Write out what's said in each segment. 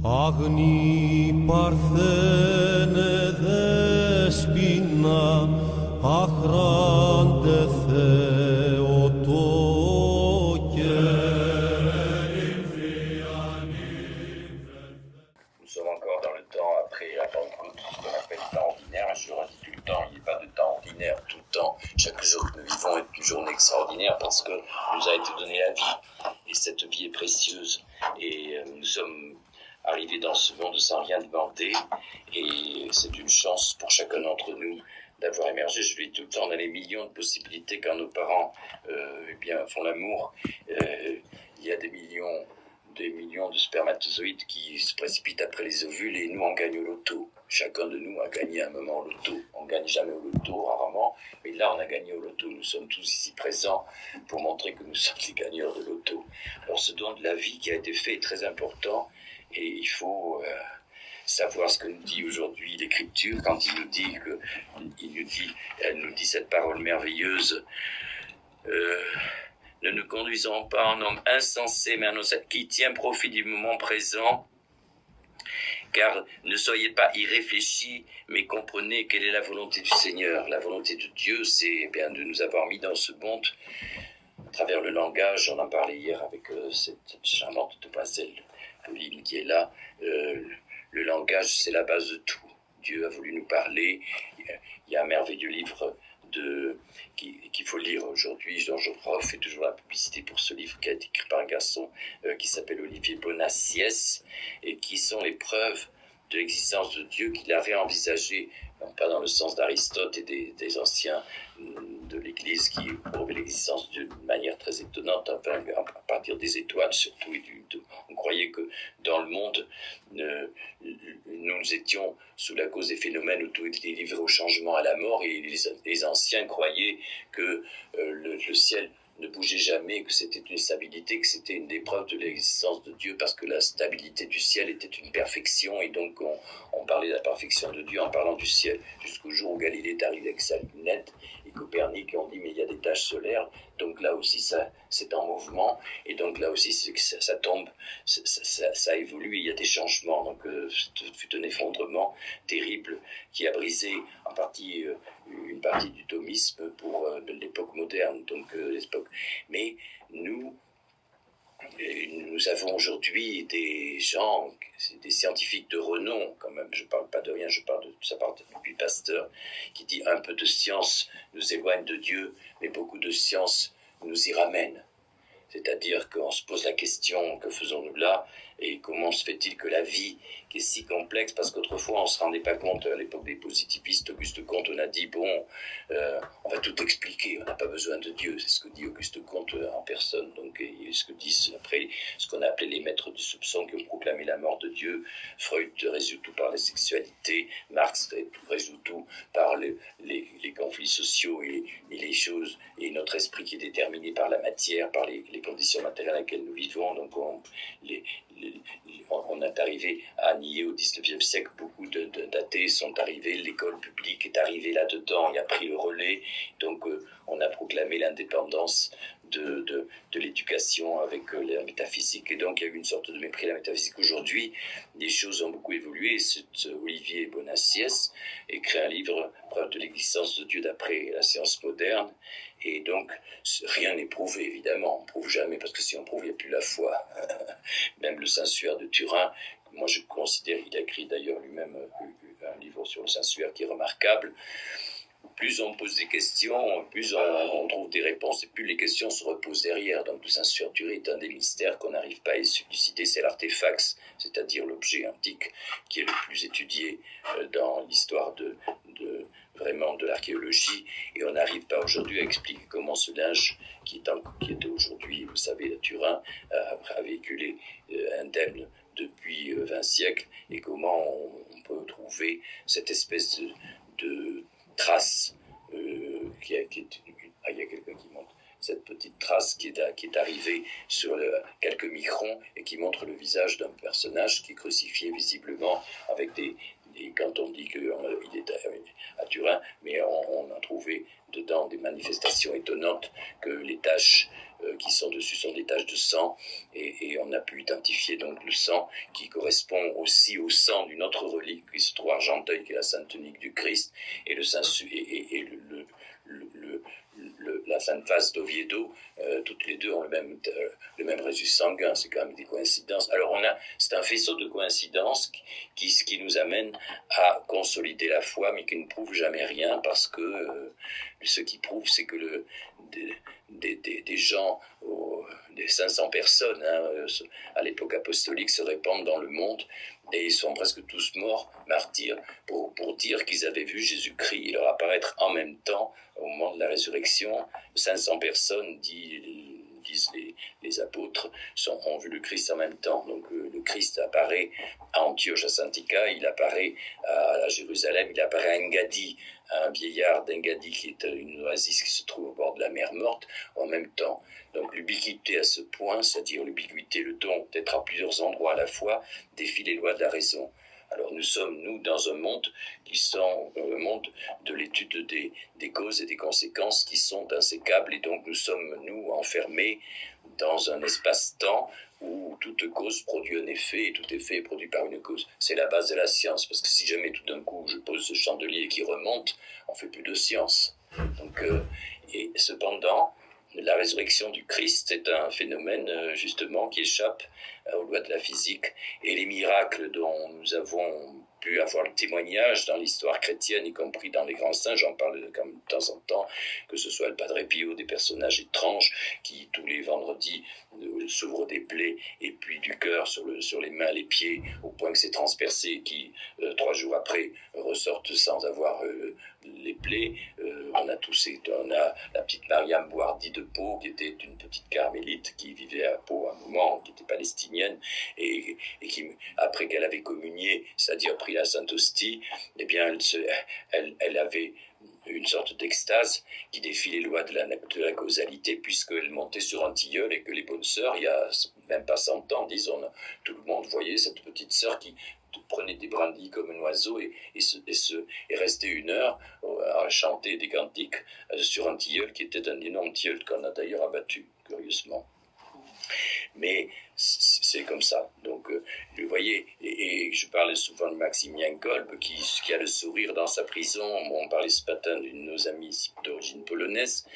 Αγνή παρθένε δέσποινα, αχράντε Θεοτόκε. Nous sommes encore dans le temps après la Pentecôte, ce qu'on appelle le temps ordinaire. Je redis tout le temps, il n'y a pas de temps ordinaire tout le temps. Chaque jour que nous vivons est une journée extraordinaire parce que nous a été donné la vie. Et cette vie est précieuse. Et nous sommes arrivés dans ce monde sans rien demander. Et c'est une chance pour chacun d'entre nous d'avoir émergé. Je le dis tout le temps, on a les millions de possibilités quand nos parents font l'amour. Il y a des millions de spermatozoïdes qui se précipitent après les ovules et nous on gagne au loto. Chacun de nous a gagné un moment au loto. On ne gagne jamais au loto, rarement, mais là on a gagné au loto. Nous sommes tous ici présents pour montrer que nous sommes les gagneurs de loto. Alors ce don de la vie qui a été fait est très important et il faut savoir ce que nous dit aujourd'hui l'Écriture quand elle nous dit cette parole merveilleuse. Ne nous conduisons pas en homme insensé, mais en homme qui tient profit du moment présent. Car ne soyez pas irréfléchis, mais comprenez quelle est la volonté du Seigneur. La volonté de Dieu, c'est de nous avoir mis dans ce monde à travers le langage. On en parlait hier avec cette charmante demoiselle Pauline qui est là. Le langage, c'est la base de tout. Dieu a voulu nous parler. Il y a un merveilleux livre qu'il faut lire aujourd'hui. Jean Geoffroy fait toujours la publicité pour ce livre qui a été écrit par un garçon qui s'appelle Olivier Bonacieux et qui sont les preuves de l'existence de Dieu qu'il avait envisagé, non pas dans le sens d'Aristote et des anciens de l'Église qui prouvaient l'existence de Dieu d'une manière très étonnante, à partir des étoiles surtout. On croyait que dans le monde, nous étions sous la cause des phénomènes où tout était livré au changement, à la mort, et les anciens croyaient que le ciel ne bougeait jamais, que c'était une stabilité, que c'était une des preuves de l'existence de Dieu, parce que la stabilité du ciel était une perfection, et donc on parlait de la perfection de Dieu en parlant du ciel, jusqu'au jour où Galilée est arrivé avec sa lunette, et Copernic, on dit mais il y a des taches solaires, donc là aussi ça c'est en mouvement, et donc là aussi ça tombe, ça évolue, il y a des changements, donc ce fut un effondrement terrible qui a brisé en partie une partie du thomisme pour l'époque moderne, donc mais nous avons aujourd'hui des gens, des scientifiques de renom, quand même, je parle pas de rien, ça part depuis Pasteur, qui dit un peu de science nous éloigne de Dieu, mais beaucoup de science nous y ramène. C'est-à-dire qu'on se pose la question, que faisons-nous là? Et comment se fait-il que la vie, qui est si complexe, parce qu'autrefois on ne se rendait pas compte, à l'époque des positivistes, Auguste Comte, on a dit, on va tout expliquer, on n'a pas besoin de Dieu, c'est ce que dit Auguste Comte en personne, donc et ce que disent après ce qu'on a appelé les maîtres du soupçon qui ont proclamé la mort de Dieu. Freud résout tout par la sexualité, Marx résout tout par les conflits sociaux et les choses, et notre esprit qui est déterminé par la matière, par les conditions matérielles dans lesquelles nous vivons, donc on est arrivé à nier au XIXe siècle, beaucoup d'athées sont arrivés, l'école publique est arrivée là-dedans et a pris le relais, donc on a proclamé l'indépendance de l'éducation avec la métaphysique, et donc il y a eu une sorte de mépris de la métaphysique. Aujourd'hui, les choses ont beaucoup évolué, et Olivier Bonacieux écrit un livre, Preuve de l'existence de Dieu d'après la science moderne, et donc rien n'est prouvé, évidemment, on ne prouve jamais, parce que si on prouve, il n'y a plus la foi. Même le Saint-Suaire de Turin, moi je considère, il a écrit d'ailleurs lui-même un livre sur le Saint-Suaire qui est remarquable. Plus on pose des questions, plus on trouve des réponses, et plus les questions se reposent derrière. Donc le Saint-Suaire de Turin est un des mystères qu'on n'arrive pas à élucider, c'est l'artefax, c'est-à-dire l'objet antique qui est le plus étudié dans l'histoire vraiment de l'archéologie, et on n'arrive pas aujourd'hui à expliquer comment ce linge qui est aujourd'hui, vous savez, à Turin, a véhiculé indemne depuis 20 siècles, et comment on peut trouver cette espèce de trace il y a quelqu'un qui montre cette petite trace qui est arrivée sur quelques microns et qui montre le visage d'un personnage qui est crucifié visiblement avec Et quand on dit qu'il est à Turin, mais on a trouvé dedans des manifestations étonnantes, que les taches qui sont dessus sont des taches de sang, et on a pu identifier donc le sang qui correspond aussi au sang d'une autre relique qui se trouve à Argenteuil, qui est la Sainte Tunique du Christ, et la Sainte Face d'Oviedo, toutes les deux ont le même résus sanguin. C'est quand même des coïncidences. Alors c'est un faisceau de coïncidences qui nous amène à consolider la foi, mais qui ne prouve jamais rien, parce que ce qui prouve, c'est que des gens, des 500 personnes à l'époque apostolique, se répandent dans le monde, et ils sont presque tous morts, martyrs, pour dire qu'ils avaient vu Jésus-Christ et leur apparaître en même temps au moment de la résurrection. 500 personnes, disent les apôtres, ont vu le Christ en même temps. Donc le Christ apparaît à Antioche, à Santika, il apparaît à Jérusalem, il apparaît à Engaddi, un vieillard d'Engaddi qui est une oasis qui se trouve au bord de la mer Morte, en même temps. Donc l'ubiquité à ce point, c'est-à-dire l'ubiquité, le don d'être à plusieurs endroits à la fois, défie les lois de la raison. Alors nous sommes, dans un monde le monde de l'étude des causes et des conséquences qui sont insécables, et donc nous sommes, enfermés dans un espace-temps où toute cause produit un effet, et tout effet est produit par une cause. C'est la base de la science, parce que si jamais tout d'un coup je pose ce chandelier qui remonte, on fait plus de science. Donc, et cependant, la résurrection du Christ est un phénomène justement qui échappe aux lois de la physique, et les miracles dont nous avons pu avoir le témoignage dans l'histoire chrétienne, y compris dans les grands saints, j'en parle de temps en temps, que ce soit le Padre Pio, des personnages étranges qui tous les vendredis s'ouvrent des plaies et puis du cœur sur les mains, les pieds, au point que c'est transpercé, qui 3 jours après ressortent sans avoir les plaies. On a la petite Mariam Bouhardi de Pau, qui était une petite carmélite qui vivait à Pau à un moment, qui était palestinienne, et qui, après qu'elle avait communié, c'est-à-dire pris la Sainte Hostie, eh bien elle avait une sorte d'extase qui défie les lois de la causalité, puisqu'elle montait sur un tilleul, et que les bonnes sœurs, il y a même pas 100 ans, disons, tout le monde voyait cette petite sœur qui prenait des brindilles comme un oiseau et restait 1 heure à chanter des cantiques sur un tilleul qui était un énorme tilleul qu'on a d'ailleurs abattu, curieusement. Mais c'est comme ça. Donc, vous voyez, et je parlais souvent de Maximilien Kolbe, qui a le sourire dans sa prison. On parlait ce matin d'une de nos amies d'origine polonaise.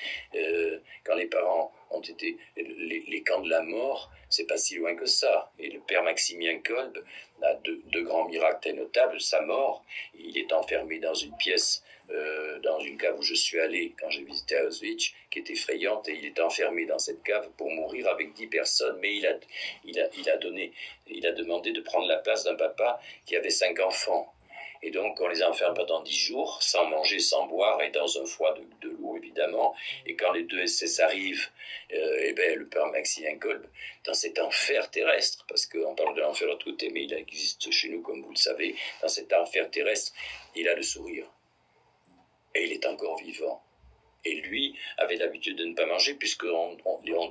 Quand les parents ont été les camps de la mort, c'est pas si loin que ça. Et le père Maximilien Kolbe a deux grands miracles très notables. Sa mort, il est enfermé dans une pièce, dans une cave où je suis allé quand j'ai visité Auschwitz, qui est effrayante, et il est enfermé dans cette cave pour mourir avec 10 personnes, mais il a demandé de prendre la place d'un papa qui avait 5 enfants. Et donc, on les enferme pendant 10 jours, sans manger, sans boire, et dans un froid de l'eau, évidemment. Et quand les 2 SS arrivent, le père Maximilien Kolbe, dans cet enfer terrestre, parce qu'on parle de l'enfer de l'autre côté, mais il existe chez nous, comme vous le savez, dans cet enfer terrestre, il a le sourire. Et il est encore vivant. Et lui avait l'habitude de ne pas manger, puisqu'on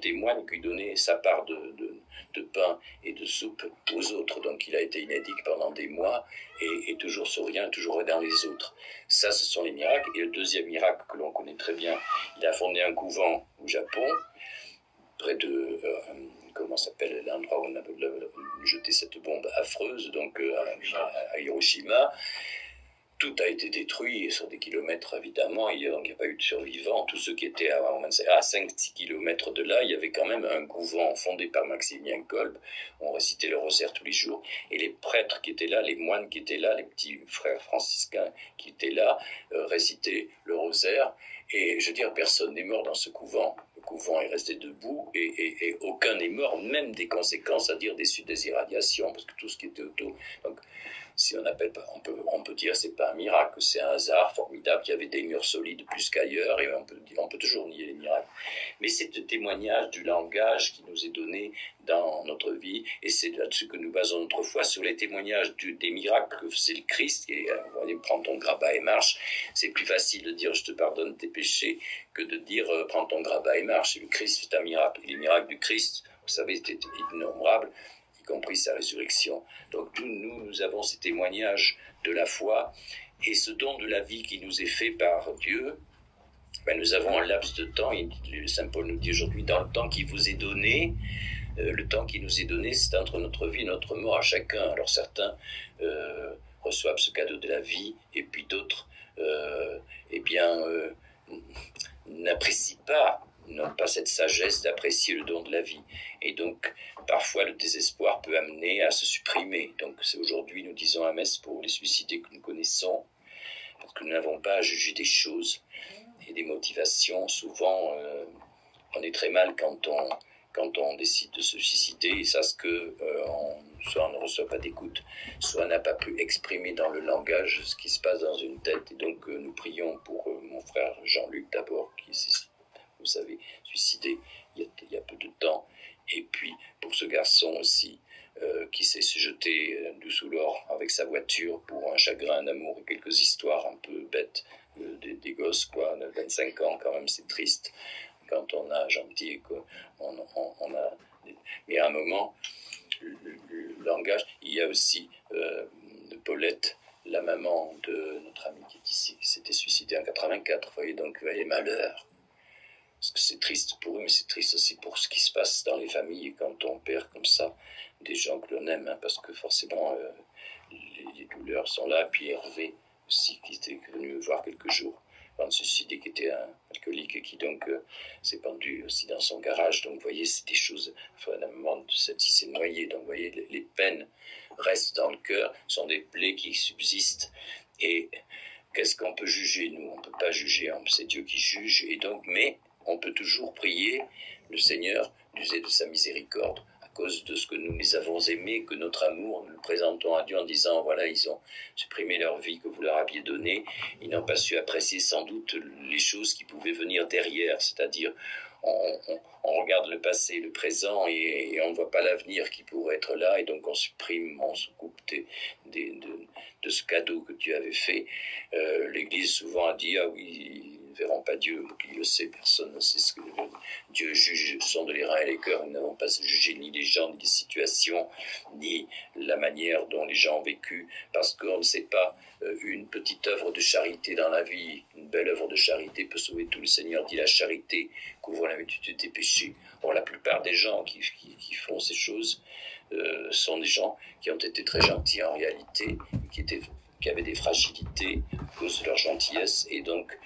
témoigne qu'il donnait sa part de pain et de soupe aux autres. Donc il a été inédit pendant des mois, et toujours souriant, toujours aidant les autres. Ça, ce sont les miracles. Et le deuxième miracle que l'on connaît très bien, il a fondé un couvent au Japon, près de... comment s'appelle l'endroit où on a jeté cette bombe affreuse, donc à Hiroshima. Tout a été détruit sur des kilomètres, évidemment, donc il n'y a pas eu de survivants. Tous ceux qui étaient à 5-6 kilomètres de là, il y avait quand même un couvent fondé par Maximilien Kolbe. On récitait le rosaire tous les jours. Et les prêtres qui étaient là, les moines qui étaient là, les petits frères franciscains qui étaient là, récitaient le rosaire. Et je veux dire, personne n'est mort dans ce couvent. Le couvent est resté debout, et aucun n'est mort, même des conséquences, c'est-à-dire des irradiations, parce que tout ce qui était autour... Donc, si on appelle pas, on peut dire c'est pas un miracle, c'est un hasard formidable, qu'il y avait des murs solides plus qu'ailleurs, et on peut toujours nier les miracles. Mais c'est le témoignage du langage qui nous est donné dans notre vie, et c'est là-dessus que nous basons notre foi, sur les témoignages des miracles que faisait le Christ. Et vous voyez, prends ton grabat et marche. C'est plus facile de dire je te pardonne tes péchés que de dire prends ton grabat et marche. Et le Christ, c'est un miracle. Et les miracles du Christ, vous savez, c'était innombrable. y compris sa résurrection. Donc nous avons ces témoignages de la foi et ce don de la vie qui nous est fait par Dieu. Nous avons un laps de temps, et Saint Paul nous dit aujourd'hui, dans le temps qui vous est donné, le temps qui nous est donné, c'est entre notre vie et notre mort à chacun. Alors certains reçoivent ce cadeau de la vie, et puis d'autres, n'apprécient pas, n'ont pas cette sagesse d'apprécier le don de la vie. Et donc, parfois, le désespoir peut amener à se supprimer. Donc, c'est aujourd'hui, nous disons à messe pour les suicidés que nous connaissons, parce que nous n'avons pas à juger des choses et des motivations. Souvent, on est très mal quand on décide de se suicider, et ça, ce que soit on ne reçoit pas d'écoute, soit on n'a pas pu exprimer dans le langage ce qui se passe dans une tête. Et donc, nous prions pour mon frère Jean-Luc d'abord, qui s'est, vous savez, suicidé il y a peu de temps, et puis pour ce garçon aussi, qui s'est jeté sous l'or avec sa voiture pour un chagrin d'amour et quelques histoires un peu bêtes, des gosses, quoi, de 25 ans, quand même, c'est triste quand on a gentil et qu'on a... Mais à un moment, le langage, il y a aussi Paulette, la maman de notre ami qui est ici, qui s'était suicidée en 84, vous voyez, donc les malheurs. Parce que c'est triste pour eux, mais c'est triste aussi pour ce qui se passe dans les familles quand on perd comme ça des gens que l'on aime, hein, parce que forcément les douleurs sont là. Puis Hervé aussi, qui était venu me voir quelques jours avant de se suicider, qui était un alcoolique et qui donc s'est pendu aussi dans son garage. Donc vous voyez, c'est des choses, enfin, à un moment, celle-ci s'est noyée. Donc vous voyez, les peines restent dans le cœur, sont des plaies qui subsistent. Et qu'est-ce qu'on peut juger, nous? On ne peut pas juger, c'est Dieu qui juge. Et donc, mais on peut toujours prier le Seigneur d'user de sa miséricorde à cause de ce que nous les avons aimés, que notre amour, nous le présentons à Dieu en disant, voilà, ils ont supprimé leur vie que vous leur aviez donnée, ils n'ont pas su apprécier sans doute les choses qui pouvaient venir derrière, c'est-à-dire on regarde le passé, le présent, et on ne voit pas l'avenir qui pourrait être là, et donc on supprime, on se coupe de ce cadeau que Dieu avait fait. L'Église souvent a dit, ah oui, ils ne verront pas Dieu, qui le sait, personne ne sait ce que Dieu juge, sont de les reins et les cœurs. Nous n'avons pas jugé ni les gens, ni les situations, ni la manière dont les gens ont vécu, parce qu'on ne sait pas, une petite œuvre de charité dans la vie, une belle œuvre de charité peut sauver tout. Le Seigneur dit, la charité couvre la multitude des péchés. Or, la plupart des gens qui font ces choses sont des gens qui ont été très gentils en réalité, qui avaient des fragilités à cause de leur gentillesse, et donc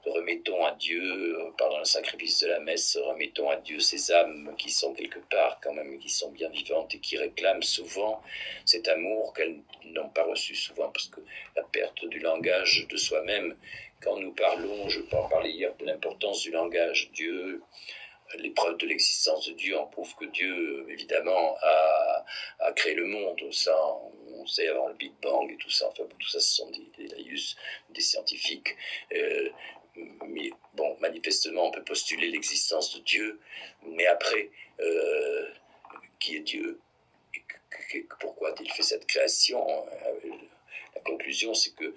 remettons à Dieu, pendant le sacrifice de la messe, remettons à Dieu ces âmes qui sont quelque part quand même, qui sont bien vivantes et qui réclament souvent cet amour qu'elles n'ont pas reçu souvent, parce que la perte du langage de soi-même, quand nous parlons, je peux en parler hier, de l'importance du langage, Dieu, l'épreuve de l'existence de Dieu, on prouve que Dieu, évidemment, a créé le monde, ça on sait, avant le Big Bang et tout ça, enfin tout ça ce sont des laïus, des scientifiques, mais bon, manifestement on peut postuler l'existence de Dieu, mais après, qui est Dieu? Et pourquoi a-t-il fait cette création? La conclusion, c'est que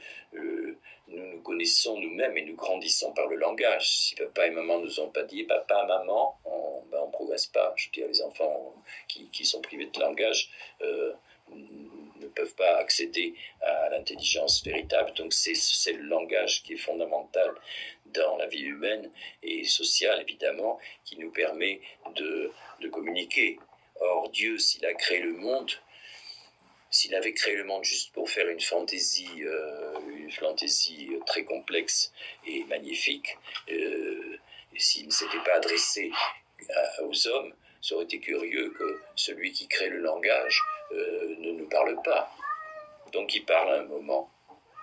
nous connaissons nous-mêmes et nous grandissons par le langage. Si papa et maman ne nous ont pas dit, papa, maman, on ne progresse pas. Je veux dire, les enfants qui sont privés de langage ne peuvent pas accéder à l'intelligence véritable. Donc c'est le langage qui est fondamental dans la vie humaine et sociale, évidemment, qui nous permet de communiquer. Or, Dieu, s'il a créé le monde, s'il avait créé le monde juste pour faire une fantaisie très complexe et magnifique, s'il ne s'était pas adressé aux hommes, ça aurait été curieux que celui qui crée le langage ne nous parle pas. Donc il parle à un moment,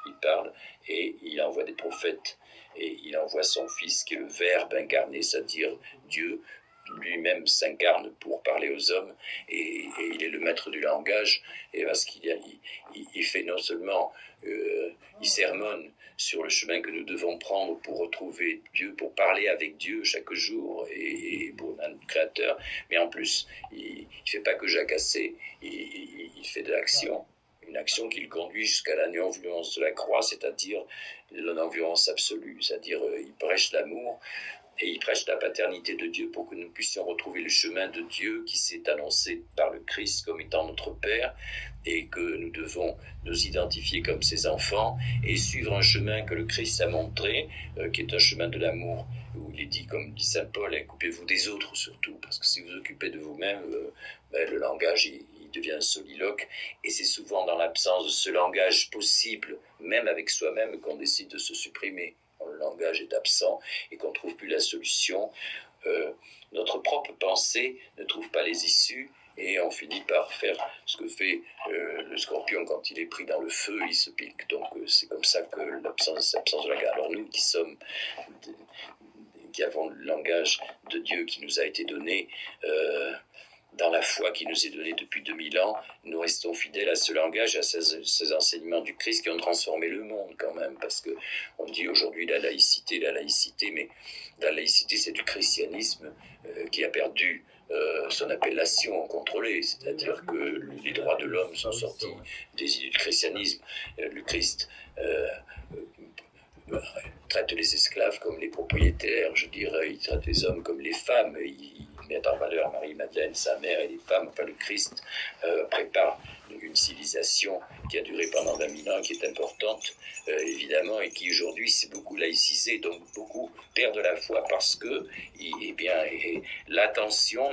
il parle et il envoie des prophètes, et il envoie son Fils qui est le Verbe incarné, c'est-à-dire Dieu lui-même s'incarne pour parler aux hommes, et il est le maître du langage, et parce il fait non seulement, il sermonne sur le chemin que nous devons prendre pour retrouver Dieu, pour parler avec Dieu chaque jour, et pour notre Créateur, mais en plus, il ne fait pas que jacasser, il fait de l'action. Une action qui le conduit jusqu'à la non-violence de la croix, c'est-à-dire la non-violence absolue, c'est-à-dire il prêche l'amour Et il prêche la paternité de Dieu pour que nous puissions retrouver le chemin de Dieu qui s'est annoncé par le Christ comme étant notre Père, et que nous devons nous identifier comme ses enfants et suivre un chemin que le Christ a montré, qui est un chemin de l'amour, où il est dit, comme dit saint Paul, occupez-vous des autres surtout, parce que si vous occupez de vous-même, le langage il devient un soliloque, et c'est souvent dans l'absence de ce langage possible, même avec soi-même, qu'on décide de se supprimer. Le langage est absent et qu'on ne trouve plus la solution. Notre propre pensée ne trouve pas les issues et on finit par faire ce que fait le scorpion quand il est pris dans le feu, il se pique. Donc c'est comme ça que l'absence de langage. Alors nous qui avons le langage de Dieu qui nous a été donné, dans la foi qui nous est donnée depuis 2000 ans, nous restons fidèles à ce langage, à ces enseignements du Christ qui ont transformé le monde quand même, parce que on dit aujourd'hui la laïcité, mais la laïcité c'est du christianisme qui a perdu son appellation contrôlée, c'est-à-dire que les droits de l'homme sont sortis des idées du christianisme. Le Christ traite les esclaves comme les propriétaires, je dirais, il traite les hommes comme les femmes, il met en valeur Marie-Madeleine, sa mère et les femmes. Enfin, le Christ prépare une civilisation qui a duré pendant 20 000 ans, qui est importante, évidemment, et qui aujourd'hui s'est beaucoup laïcisée, donc beaucoup perdent la foi parce que l'attention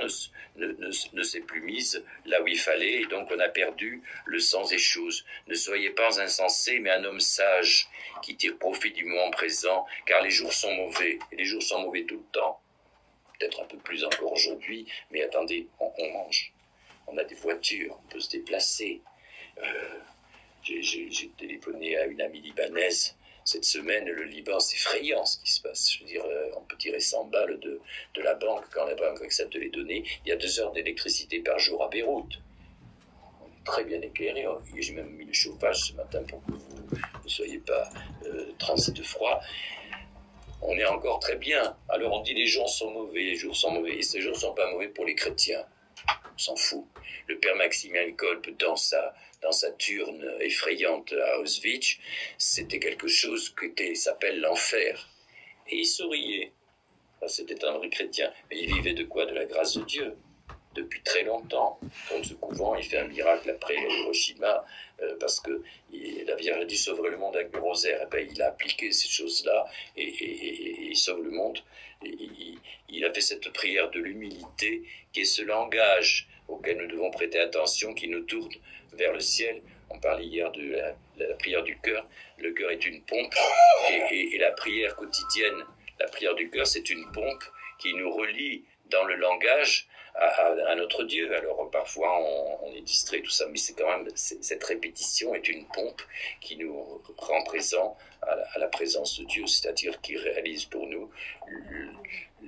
ne s'est plus mise là où il fallait, et donc on a perdu le sens des choses. Ne soyez pas insensés, mais un homme sage qui tire profit du moment présent, car les jours sont mauvais, et les jours sont mauvais tout le temps. Peut-être un peu plus encore aujourd'hui, mais attendez, on mange, on a des voitures, on peut se déplacer. J'ai téléphoné à une amie libanaise cette semaine. Le Liban, c'est effrayant ce qui se passe. Je veux dire, on peut tirer 100 balles de la banque quand la banque accepte de les donner. Il y a 2 heures d'électricité par jour à Beyrouth. On est très bien éclairé. J'ai même mis le chauffage ce matin pour que vous ne soyez pas transis de froid. On est encore très bien. Alors on dit les jours sont mauvais, les jours sont mauvais. Et ces jours ne sont pas mauvais pour les chrétiens. On s'en fout. Le père Maximilien Kolbe, dans sa turne effrayante à Auschwitz, c'était quelque chose qui s'appelle l'enfer. Et il souriait. Enfin, c'était un vrai chrétien. Mais il vivait de quoi? De la grâce de Dieu. Depuis très longtemps. Dans ce couvent, il fait un miracle après Hiroshima, parce que la Vierge a dû sauver le monde avec le rosaire. Et ben, il a appliqué ces choses-là et il sauve le monde. Il a fait cette prière de l'humilité, qui est ce langage auquel nous devons prêter attention, qui nous tourne vers le ciel. On parlait hier de la prière du cœur. Le cœur est une pompe, et la prière quotidienne, la prière du cœur, c'est une pompe qui nous relie dans le langage à notre Dieu. Alors parfois on est distrait, tout ça, mais c'est quand même, cette répétition est une pompe qui nous rend présents à la présence de Dieu, c'est-à-dire qui réalise pour nous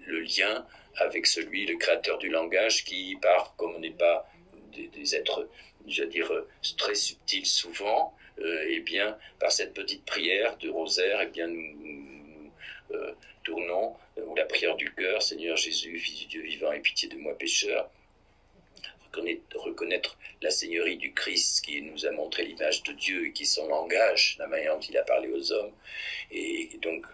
le lien avec celui, le créateur du langage, qui, comme on n'est pas des êtres, je veux dire, très subtils souvent, et bien par cette petite prière de rosaire, et bien nous tournons, ou la prière du cœur, Seigneur Jésus, Fils du Dieu vivant, aie pitié de moi pécheur. Reconnaître la seigneurie du Christ qui nous a montré l'image de Dieu et qui est son langage, la manière dont il a parlé aux hommes, et donc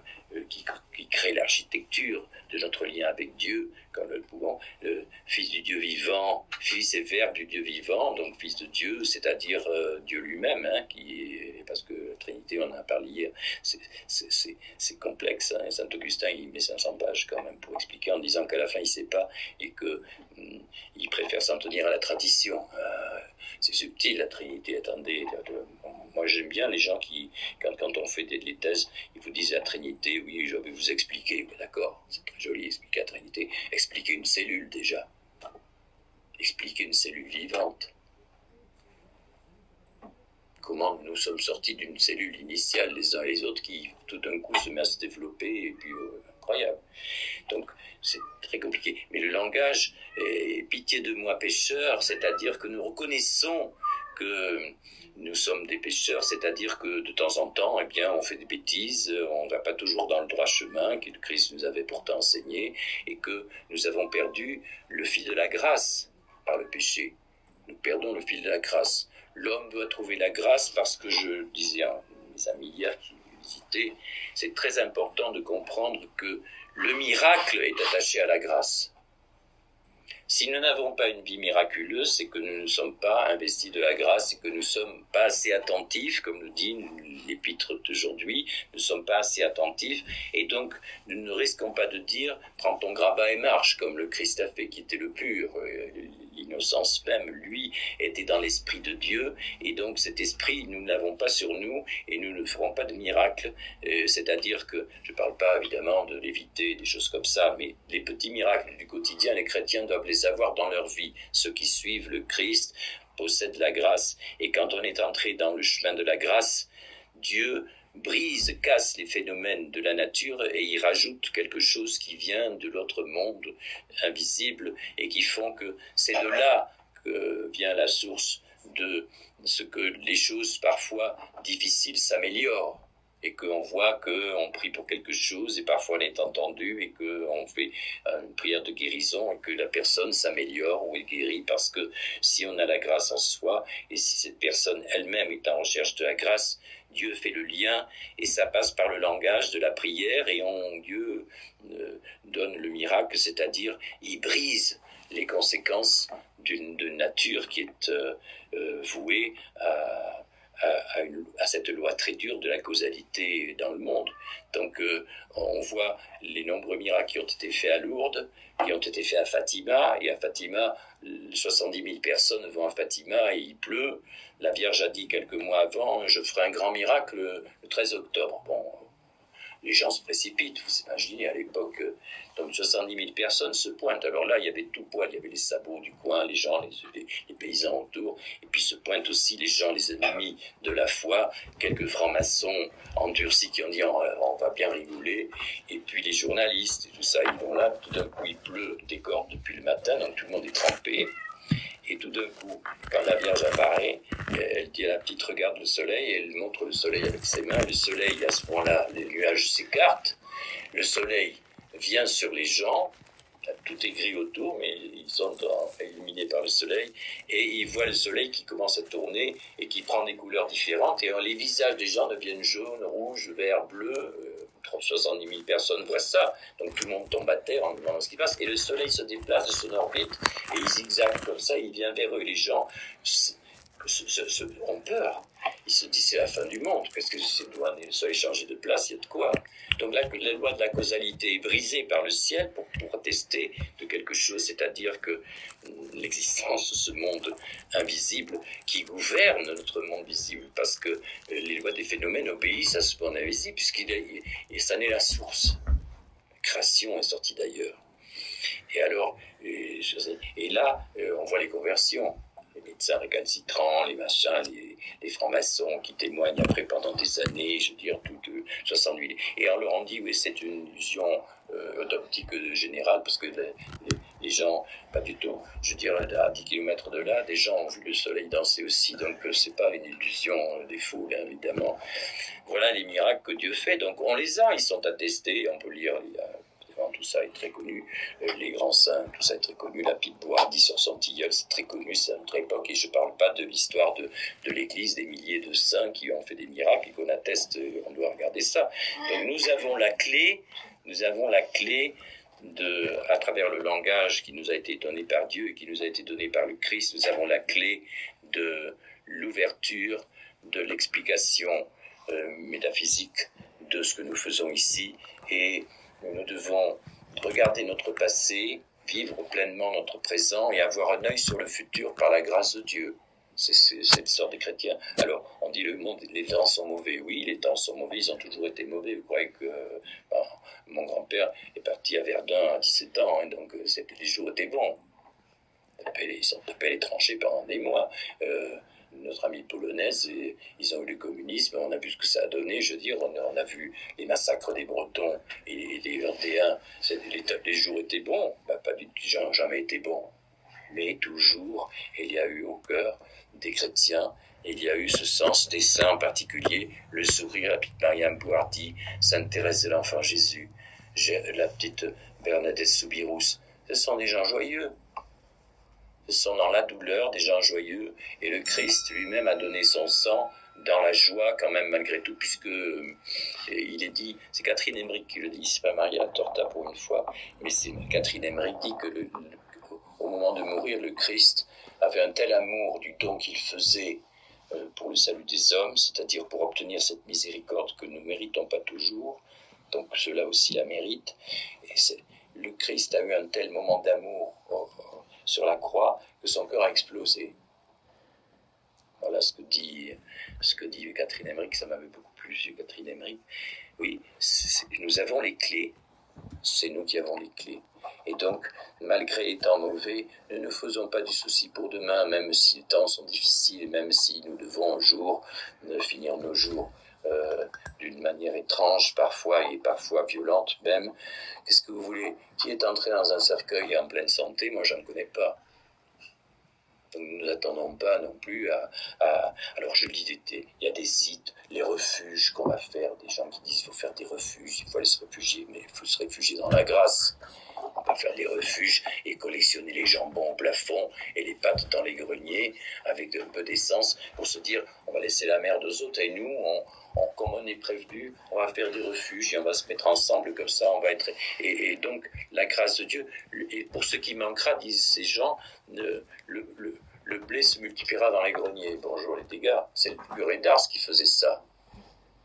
qui crée l'architecture de notre lien avec Dieu, quand nous le pouvons, le Fils du Dieu vivant, Fils et Verbe du Dieu vivant, donc Fils de Dieu, c'est-à-dire Dieu lui-même, parce que la Trinité, on en a parlé hier, c'est complexe, hein. Saint Augustin, il met 500 pages quand même pour expliquer, en disant qu'à la fin, il ne sait pas, et qu'il préfère s'en tenir à la tradition. C'est subtil, la Trinité, attendez. Moi, j'aime bien les gens qui, quand on fait des thèses, ils vous disent la Trinité, oui, je vais vous expliquer, mais d'accord, c'est très joli, expliquer la Trinité. Expliquer une cellule, déjà. Expliquer une cellule vivante. Comment nous sommes sortis d'une cellule initiale, les uns et les autres, qui, tout d'un coup, se met à se développer, et puis, incroyable. Donc, c'est très compliqué. Mais le langage est pitié de moi pécheur, c'est-à-dire que nous reconnaissons que nous sommes des pécheurs, c'est-à-dire que de temps en temps, eh bien, on fait des bêtises, on ne va pas toujours dans le droit chemin que le Christ nous avait pourtant enseigné, et que nous avons perdu le fil de la grâce par le péché. Nous perdons le fil de la grâce. L'homme doit trouver la grâce parce que, je disais à mes amis hier qui visitaient, c'est très important de comprendre que le miracle est attaché à la grâce. Si nous n'avons pas une vie miraculeuse, c'est que nous ne sommes pas investis de la grâce et que nous ne sommes pas assez attentifs, comme nous dit l'épître d'aujourd'hui, nous ne sommes pas assez attentifs, et donc nous ne risquons pas de dire « prends ton grabat et marche », comme le Christ a fait, qui était le pur. L'innocence même, lui, était dans l'esprit de Dieu, et donc cet esprit, nous ne l'avons pas sur nous, et nous ne ferons pas de miracle, c'est-à-dire que, je ne parle pas évidemment de léviter, des choses comme ça, mais les petits miracles du quotidien, les chrétiens doivent les avoir dans leur vie. Ceux qui suivent le Christ possèdent la grâce, et quand on est entré dans le chemin de la grâce, Dieu brise, casse les phénomènes de la nature et y rajoute quelque chose qui vient de l'autre monde invisible et qui font que c'est de là que vient la source de ce que les choses parfois difficiles s'améliorent et qu'on voit qu'on prie pour quelque chose et parfois on est entendu et qu'on fait une prière de guérison et que la personne s'améliore ou est guérie parce que si on a la grâce en soi et si cette personne elle-même est en recherche de la grâce, Dieu fait le lien et ça passe par le langage de la prière et Dieu donne le miracle, c'est-à-dire il brise les conséquences d'une nature qui est vouée à cette loi très dure de la causalité dans le monde. Donc on voit les nombreux miracles qui ont été faits à Lourdes, qui ont été faits à Fatima, et à Fatima, 70 000 personnes vont à Fatima et il pleut. La Vierge a dit quelques mois avant, je ferai un grand miracle le 13 octobre. Bon, les gens se précipitent, vous imaginez, à l'époque, donc 70 000 personnes se pointent. Alors là, il y avait tout poil, il y avait les sabots du coin, les gens, les paysans autour, et puis se pointent aussi les gens, les ennemis de la foi, quelques francs-maçons endurcis qui ont dit on va bien rigoler, et puis les journalistes, et tout ça, ils vont là, tout d'un coup il pleut des cordes depuis le matin, donc tout le monde est trempé. Et tout d'un coup, quand la Vierge apparaît, elle dit à la petite, regarde le soleil, et elle montre le soleil avec ses mains. Le soleil, à ce point-là, les nuages s'écartent. Le soleil vient sur les gens, tout est gris autour, mais ils sont illuminés par le soleil, et ils voient le soleil qui commence à tourner et qui prend des couleurs différentes, et les visages des gens deviennent jaunes, rouges, verts, bleus. 70 000 personnes voient ça, donc tout le monde tombe à terre en demandant ce qui passe, et le soleil se déplace de son orbite, et il zigzague comme ça, il vient vers eux, et les gens ont peur. Ils se disent c'est la fin du monde, parce que le soleil changer de place, il y a de quoi. Donc là, la loi de la causalité est brisée par le ciel pour attester de quelque chose, c'est-à-dire que l'existence de ce monde invisible qui gouverne notre monde visible, parce que les lois des phénomènes obéissent à ce monde invisible, et ça n'est la source. La création est sortie d'ailleurs. Et alors, et là, on voit les conversions. Les médecins récalcitrants, les machins, les francs-maçons qui témoignent après pendant des années, je veux dire, toutes 68. Et on leur dit, oui, c'est une illusion d'optique générale, parce que les gens, pas du tout, je veux dire, à 10 km de là, des gens ont vu le soleil danser aussi, donc c'est pas une illusion des fous, bien évidemment. Voilà les miracles que Dieu fait, donc on les a, ils sont attestés, on peut lire, tout ça est très connu, les grands saints, tout ça est très connu, la Pipe-Boire dit sur son tilleul, c'est très connu, c'est à notre époque, et je ne parle pas de l'histoire de l'Église, des milliers de saints qui ont fait des miracles et qu'on atteste, on doit regarder ça. Donc nous avons la clé à travers le langage qui nous a été donné par Dieu et qui nous a été donné par le Christ, nous avons la clé de l'ouverture, de l'explication métaphysique de ce que nous faisons ici, et nous devons regarder notre passé, vivre pleinement notre présent et avoir un œil sur le futur par la grâce de Dieu. C'est cette sorte de chrétien. Alors, on dit le monde, les temps sont mauvais. Oui, les temps sont mauvais, ils ont toujours été mauvais. Vous croyez que mon grand-père est parti à Verdun à 17 ans, hein, donc les jours étaient bons. Ils sont tapés les tranchées pendant des mois. Notre ami polonaise, ils ont eu le communisme, on a vu ce que ça a donné, je veux dire, on a vu les massacres des Bretons et les Vendéens, les jours étaient bons, pas du tout, ils n'ont jamais été bons, mais toujours, il y a eu au cœur des chrétiens, il y a eu ce sens des saints en particulier, le sourire, la petite Mariam Bouhardi, Sainte Thérèse de l'Enfant Jésus, la petite Bernadette Soubirous, ce sont des gens joyeux. sont dans la douleur, des gens joyeux, et le Christ lui-même a donné son sang dans la joie quand même malgré tout, puisque il est dit, c'est Catherine Emmerich qui le dit, c'est pas Maria Torta pour une fois, mais c'est Catherine Emmerich dit que au moment de mourir, le Christ avait un tel amour du don qu'il faisait pour le salut des hommes, c'est-à-dire pour obtenir cette miséricorde que nous ne méritons pas toujours, donc ceux-là aussi la méritent, et le Christ a eu un tel moment d'amour sur la croix que son cœur a explosé. Voilà ce que dit Catherine Emmerich, ça m'avait beaucoup plu, Catherine Emmerich. Oui, nous avons les clés, c'est nous qui avons les clés. Et donc, malgré les temps mauvais, ne nous faisons pas du souci pour demain, même si les temps sont difficiles, et même si nous devons un jour finir nos jours d'une manière étrange, parfois, et parfois violente même. Qu'est-ce que vous voulez? Qui est entré dans un cercueil en pleine santé? Moi, je ne connais pas. Donc, nous n'attendons pas non plus alors je dis, il y a des sites, les refuges qu'on va faire, des gens qui disent qu'il faut faire des refuges, il faut aller se réfugier, mais il faut se réfugier dans la grâce. On va faire des refuges et collectionner les jambons au plafond et les pâtes dans les greniers avec un peu d'essence pour se dire on va laisser la merde aux autres et nous, comme on est prévenu, on va faire des refuges et on va se mettre ensemble comme ça, on va être... Et donc, la grâce de Dieu, et pour ce qui manquera, disent ces gens, le blé se multipliera dans les greniers. Bonjour les dégâts, c'est le curé d'Ars qui faisait ça.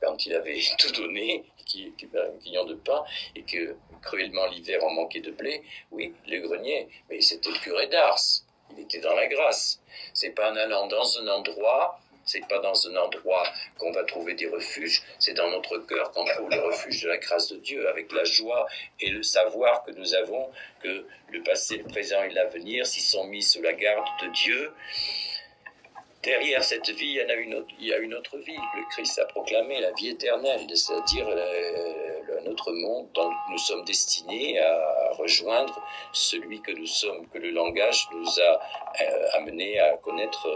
Quand il avait tout donné, qu'il avait un quignon de pain, et que cruellement l'hiver en manquait de blé, oui, le grenier, mais c'était le curé d'Ars, il était dans la grâce. C'est pas en allant dans un endroit, c'est pas dans un endroit qu'on va trouver des refuges, c'est dans notre cœur qu'on trouve le refuge de la grâce de Dieu, avec la joie et le savoir que nous avons, que le passé, le présent et l'avenir, s'ils sont mis sous la garde de Dieu, derrière cette vie, il y a une autre vie. Le Christ a proclamé la vie éternelle, c'est-à-dire un autre monde dont nous sommes destinés à rejoindre celui que nous sommes, que le langage nous a amené à connaître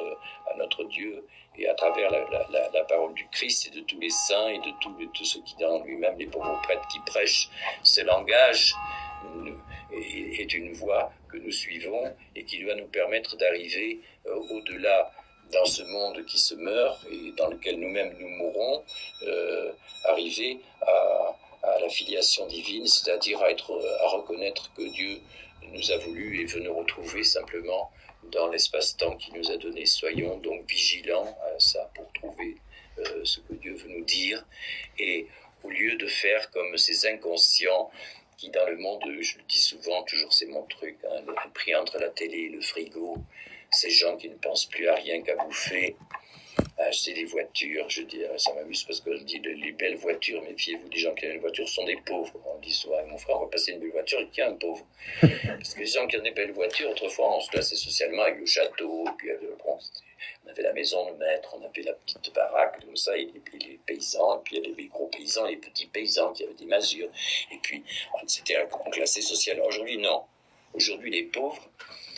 à notre Dieu, et à travers la parole du Christ et de tous les saints et de tous ceux qui dans lui-même, les pauvres prêtres qui prêchent ce langage, est une voie que nous suivons et qui doit nous permettre d'arriver au-delà dans ce monde qui se meurt et dans lequel nous-mêmes nous mourrons, arriver à la filiation divine, c'est-à-dire à reconnaître que Dieu nous a voulu et veut nous retrouver simplement dans l'espace-temps qu'il nous a donné. Soyons donc vigilants à ça pour trouver ce que Dieu veut nous dire, et au lieu de faire comme ces inconscients qui dans le monde, je le dis souvent, toujours c'est mon truc, pris entre la télé et le frigo, ces gens qui ne pensent plus à rien qu'à bouffer, à acheter des voitures. Je dis, ça m'amuse parce que je dis les belles voitures, méfiez-vous, les gens qui ont une voiture sont des pauvres. On dit souvent à mon frère, on va passer une belle voiture, et qui est un pauvre. Parce que les gens qui ont des belles voitures, autrefois on se classait socialement avec le château, et puis bon, on avait la maison de maître, on avait la petite baraque, comme ça, et les paysans, et puis il y avait les gros paysans, les petits paysans qui avaient des masures, et puis c'était on classait socialement. Aujourd'hui, non. Aujourd'hui, les pauvres,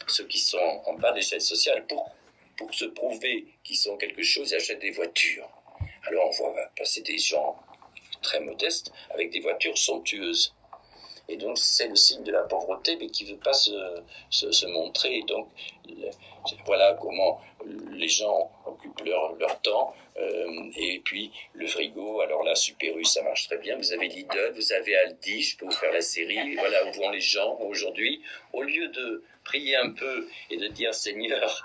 ceux qui sont en bas de l'échelle sociale, pour se prouver qu'ils sont quelque chose, ils achètent des voitures. Alors on voit passer des gens très modestes avec des voitures somptueuses. Et donc c'est le signe de la pauvreté, mais qui ne veut pas se montrer. Et donc voilà comment les gens occupent leur temps. Et puis le frigo, alors là, Super U, ça marche très bien. Vous avez Lidl, vous avez Aldi, je peux vous faire la série. Voilà où vont les gens aujourd'hui. Au lieu de prier un peu et de dire Seigneur,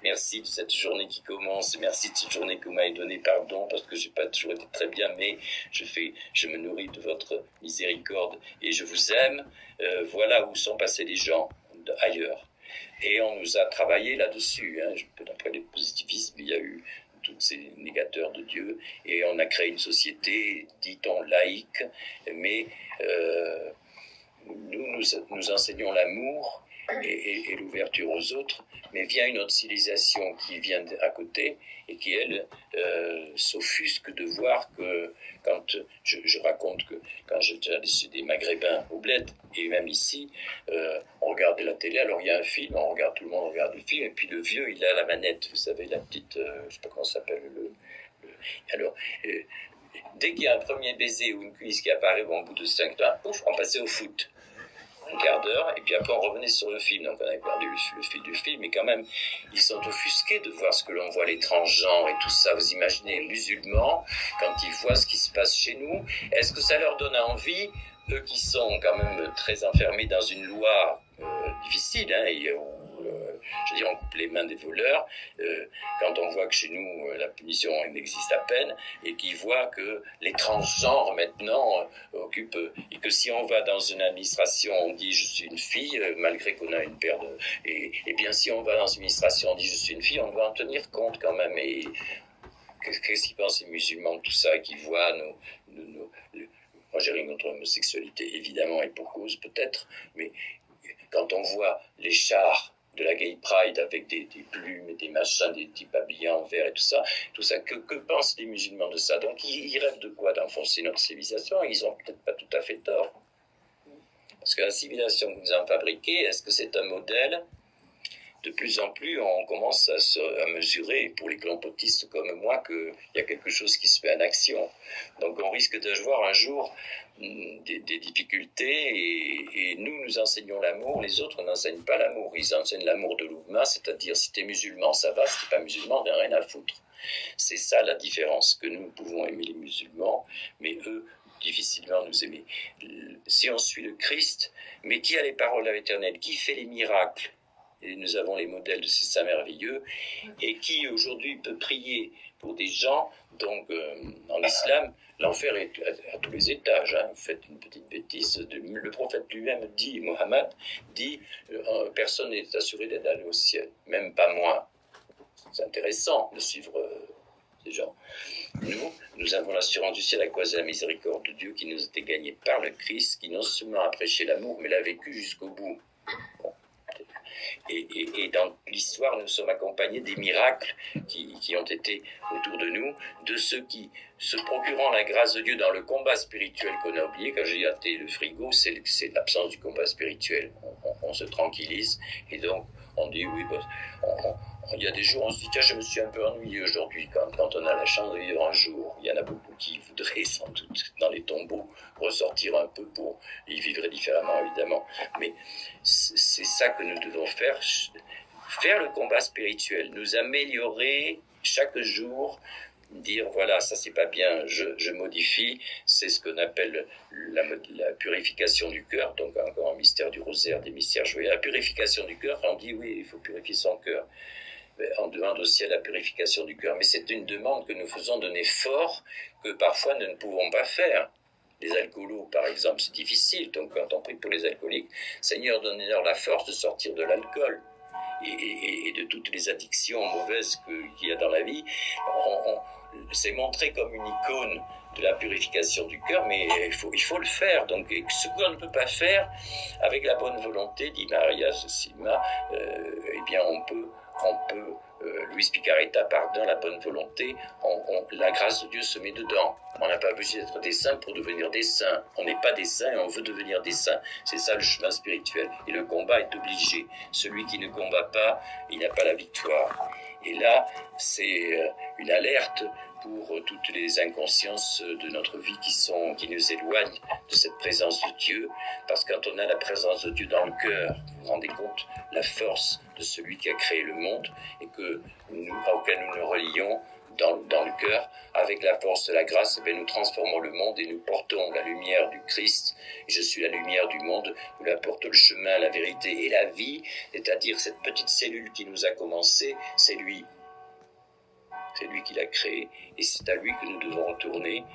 merci de cette journée qui commence, merci de cette journée que vous m'avez donné, pardon, parce que je n'ai pas toujours été très bien, mais je me nourris de votre miséricorde et je vous aime. Voilà où sont passés les gens ailleurs. Et on nous a travaillé là-dessus. D'après le positivisme, il y a eu tous ces négateurs de Dieu, et on a créé une société, dit-on, laïque, mais nous enseignons l'amour et l'ouverture aux autres, mais vient une autre civilisation qui vient à côté et qui, elle, s'offusque de voir que, quand je raconte que quand j'étais allé chez des Maghrébins au bled, et même ici, on regardait la télé, alors il y a un film, tout le monde regarde le film, et puis le vieux, il a la manette, vous savez, la petite, je sais pas comment ça s'appelle, alors, dès qu'il y a un premier baiser ou une cuisse qui apparaît, au bout de 5 ans, pouf, on passait au foot. un quart d'heure, et puis après on revenait sur le film. Donc on avait perdu le fil du film, mais quand même, ils sont offusqués de voir ce que l'on voit, les transgenres et tout ça. Vous imaginez, les musulmans, quand ils voient ce qui se passe chez nous, est-ce que ça leur donne envie, eux qui sont quand même très enfermés dans une loi difficile, hein, je veux dire, on coupe les mains des voleurs, quand on voit que chez nous, la punition existe à peine, et qu'ils voient que les transgenres, maintenant, occupent, et que si on va dans une administration, on dit « je suis une fille », malgré qu'on a une paire de... Et bien, si on va dans une administration, on dit « je suis une fille », on doit en tenir compte quand même. Et qu'est-ce qu'ils pensent, les musulmans, tout ça, qui voient moi, j'ai rien contre l'homosexualité, évidemment, et pour cause, peut-être, mais quand on voit les chars de la Gay Pride avec des plumes et des machins, des types habillés en vert et tout ça, que pensent les musulmans de ça? Donc ils rêvent de quoi? D'enfoncer notre civilisation? Ils ont peut-être pas tout à fait tort. Parce que la civilisation que nous avons fabriquée, est-ce que c'est un modèle? De plus en plus, on commence à mesurer, pour les complotistes comme moi, qu'il y a quelque chose qui se met en action. Donc on risque de voir un jour des difficultés, et nous enseignons l'amour, les autres n'enseignent pas l'amour. Ils enseignent l'amour de l'oumma, c'est-à-dire si t'es musulman, ça va, si t'es pas musulman, t'as rien à foutre. C'est ça la différence, que nous pouvons aimer les musulmans, mais eux, difficilement nous aimer. Si on suit le Christ, mais qui a les paroles de l'Éternel, qui fait les miracles, et nous avons les modèles de ces saints merveilleux, et qui aujourd'hui peut prier pour des gens. Donc en islam, l'enfer est à tous les étages, hein. Vous faites une petite bêtise, le prophète lui-même dit, Mohammed dit, personne n'est assuré d'être allé au ciel, même pas moi. C'est intéressant de suivre ces gens. Nous avons l'assurance du ciel à cause de la miséricorde de Dieu qui nous a été gagnée par le Christ, qui non seulement a prêché l'amour, mais l'a vécu jusqu'au bout. Bon. Et dans l'histoire, nous sommes accompagnés des miracles qui ont été autour de nous, de ceux qui, se procurant la grâce de Dieu dans le combat spirituel qu'on a oublié. Quand j'ai hâté le frigo, c'est l'absence du combat spirituel. On se tranquillise, et donc on dit oui, il y a des jours où on se dit tiens, je me suis un peu ennuyé aujourd'hui. Quand on a la chance de vivre un jour, il y en a beaucoup qui voudraient sans doute dans les tombeaux ressortir un peu pour y vivre différemment, évidemment. Mais c'est ça que nous devons faire le combat spirituel, nous améliorer chaque jour, dire voilà, ça c'est pas bien, je modifie. C'est ce qu'on appelle la purification du cœur, donc encore un mystère du rosaire, des mystères joyeux. La purification du cœur, on dit oui, il faut purifier son cœur. On demande aussi à la purification du cœur, mais c'est une demande que nous faisons d'un effort que parfois nous ne pouvons pas faire. Les alcoolos, par exemple, c'est difficile, donc quand on prie pour les alcooliques, Seigneur, donnez-leur la force de sortir de l'alcool et de toutes les addictions mauvaises qu'il y a dans la vie. C'est montré comme une icône de la purification du cœur, mais il faut le faire. Donc ce qu'on ne peut pas faire, avec la bonne volonté, dit Maria Sima, eh bien on peut Luis Picaretta, pardon, la bonne volonté, la grâce de Dieu se met dedans. On n'a pas besoin d'être des saints pour devenir des saints. On n'est pas des saints et on veut devenir des saints. C'est ça le chemin spirituel. Et le combat est obligé. Celui qui ne combat pas, il n'a pas la victoire. Et là, c'est une alerte pour toutes les inconsciences de notre vie qui nous éloignent de cette présence de Dieu. Parce que quand on a la présence de Dieu dans le cœur, vous vous rendez compte la force de celui qui a créé le monde et auquel nous nous relions dans le cœur, avec la force de la grâce, nous transformons le monde et nous portons la lumière du Christ. Je suis la lumière du monde, nous apportons le chemin, la vérité et la vie, c'est-à-dire cette petite cellule qui nous a commencé, c'est lui. C'est lui qui l'a créé, et c'est à lui que nous devons retourner,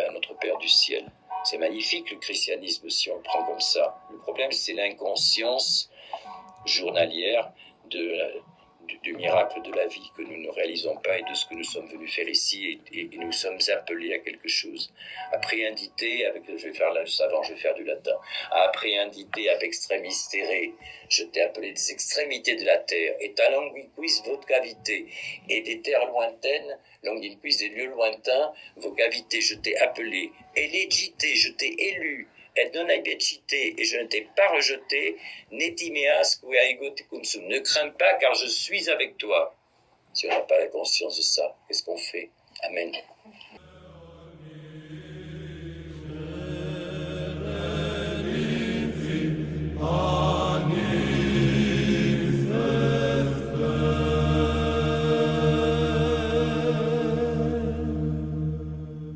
à notre Père du ciel. C'est magnifique le christianisme si on le prend comme ça. Le problème, c'est l'inconscience journalière du miracle de la vie que nous ne réalisons pas et de ce que nous sommes venus faire ici, et nous sommes appelés à quelque chose. Apprehendite, je vais faire du latin. Apprehendite ab extremis terrae, je t'ai appelé des extrémités de la terre, et ta longuiquis vos cavités, et des terres lointaines, longuiquis des lieux lointains, vos cavités, je t'ai appelé, et légité, je t'ai élu, et non habecité, et je ne t'ai pas rejeté, netimeas qui aigo te consum. Ne crains pas, car je suis avec toi. Si on n'a pas la conscience de ça, qu'est-ce qu'on fait? Amen.